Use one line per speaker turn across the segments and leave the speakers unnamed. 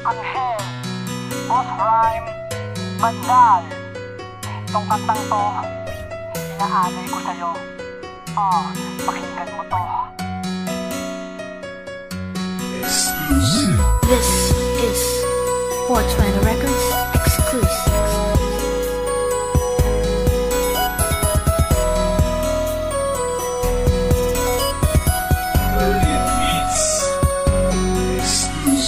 Anghel, Boss Rhyme, Bandal. Itong kantang to, inaalay ko sa'yo. Pakinggan mo to.
This is 420 Records exclusive.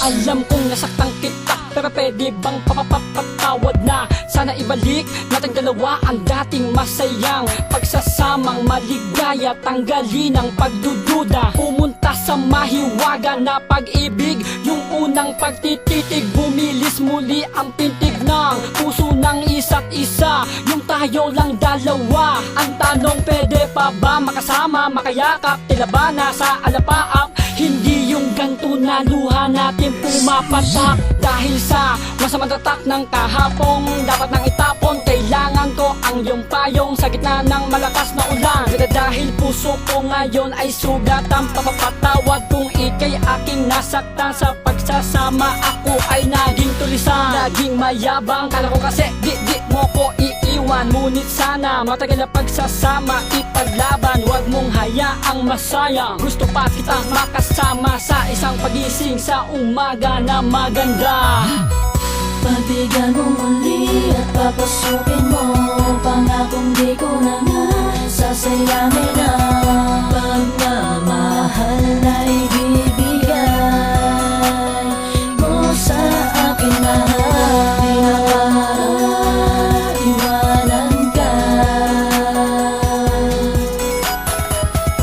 Alam kong nasaktan kita, pero pwede bang papapatawad na? Sana ibalik natin dalawa ang dating masayang pagsasamang maligaya. Tanggalin ang pagdududa, pumunta sa mahiwaga na pag-ibig. Yung unang pagtititig, bumilis muli ang pintig ng puso ng isa't isa. Yung tayo lang dalawa. Ang tanong, pwede pa ba makasama, makayakap, tila ba nasa alapaap? Hindi yung ganto na luha natin pumapatak. Dahil sa masamang tatak ng kahapong dapat nang itapon. Kailangan ko ang iyong payong sa gitna ng malakas na ulan. Dahil puso ko ngayon ay sugat ang papapatawad kung ika'y aking nasaktan. Sa pagsasama ako ay naging tulisan, naging mayabang. Kala ko kasi di mo ko iiwan, ngunit sana matagal na pagsasama ipaglaban. Huwag mong hayaang masayang, gusto pa kitang makasama sa isang pagising sa umaga na maganda.
Pagbigyan mo muli at papasukin mo, pangakong di ko na nga sasayangin na pagmamahal na ibibigay mo sa akin na pinapaiwanan ka.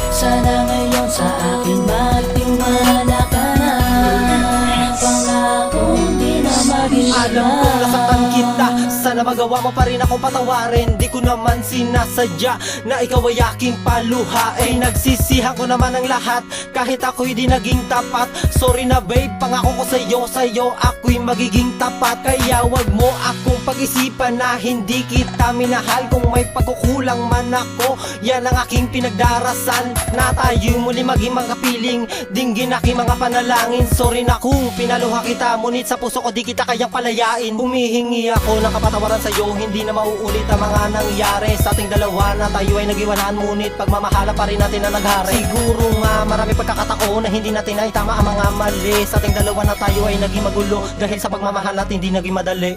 Sana ngayon sa akin magtiwala ka na, pangakong di na
alam kong nasaktan kita, sana magawa mo pa rin akong patawarin. Di ko naman sinasadya na ikaw ay aking paluhain. Nagsisihan ko naman ang lahat, kahit ako'y di naging tapat. Sorry na babe, pangako ko sa'yo ako'y magiging tapat. Kaya wag mo akong pag-isipan na hindi kita minahal. Kung may pagkukulang man ako, yan ang aking pinagdarasal, na tayo muli maging magkapiling, dinggin aking mga panalangin. Sorry na kung pinaluha kita, ngunit sa puso ko di kita kayang palayain. Humihingi ako ng kapatawaran sa'yo, hindi na mauulit ang mga nangyari sa ating dalawa, na tayo ay nag-iwanan, ngunit pagmamahala pa rin natin na naghari. Siguro nga marami pagkakataon na hindi natin ay tama ang mga mali sa ating dalawa, na tayo ay naging magulo dahil sa pagmamahal natin di naging madali.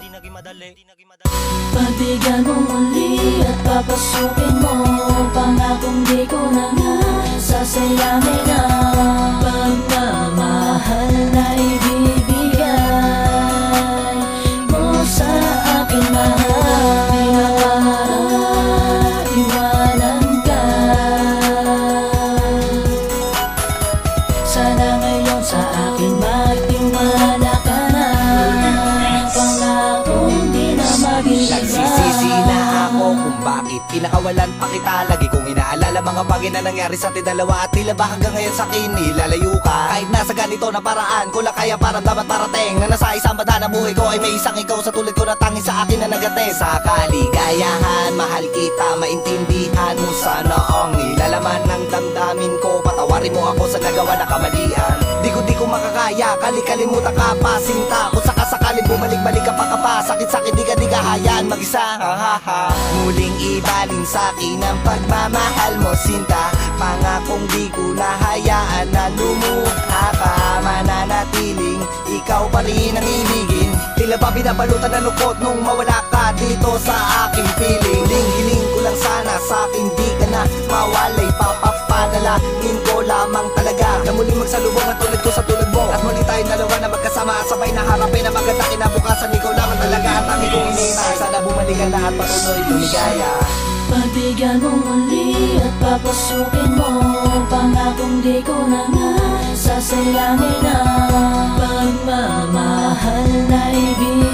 Pagbigyan mo muli at papasukin mo, pangakong di ko na nga sasayangin na pagmamahal na ibibigay mo sa akin na pinapaiwanan ka. Sana ngayon sa akin magtiwala ka na, pangakong di na mag-iba.
Nagsisisi na ako kung bakit pinakawalan pa kita. Lagi kong inaalala mga bagay na nangyari sa ating dalawa, at tila ba hanggang ngayon sa akin nilalayo ka. Kahit nasa ganito na paraan ko lang kaya parang dapat parating, na nasa isang banda na buhay ko ay may isang ikaw sa tulad ko na tanging sa akin na nagate. Sa kaligayahan, mahal kita, maintindihan mo sana ang nilalaman ng damdamin ko. Patawarin mo ako sa nagawa na kamalian. Di ko makakaya, kalikalimutan ka pa, sinta. Kung sakasakaling bumalik-balik ka pa, sakit-sakit di ka hayaan mag-isa. Muling ibalin sa akin ang pagmamahal mo, sinta. Pangakong di ko nahayaan na lumuha ka. Mananatiling ikaw pa rin ang ibigin. Tila ba binabalutan ng lungkot nung mawala ka dito sa aking piling. Hiling ko lang sana sa akin di ka na mawalay. Papapadalangin ko lamang talaga na muling magsalubong at tulad ko sa tulad mo, at muli tayong dalawa na magkasama, sabay na harapin ang maganda kinabukasan. Ikaw lamang talaga ang aming kong inihintay. Sana bumalikan na at patuloy lumigaya.
Pagbigyan mo muli at papasukin mo, pangakong di ko na nga sasayangin na pagmamahal na ibig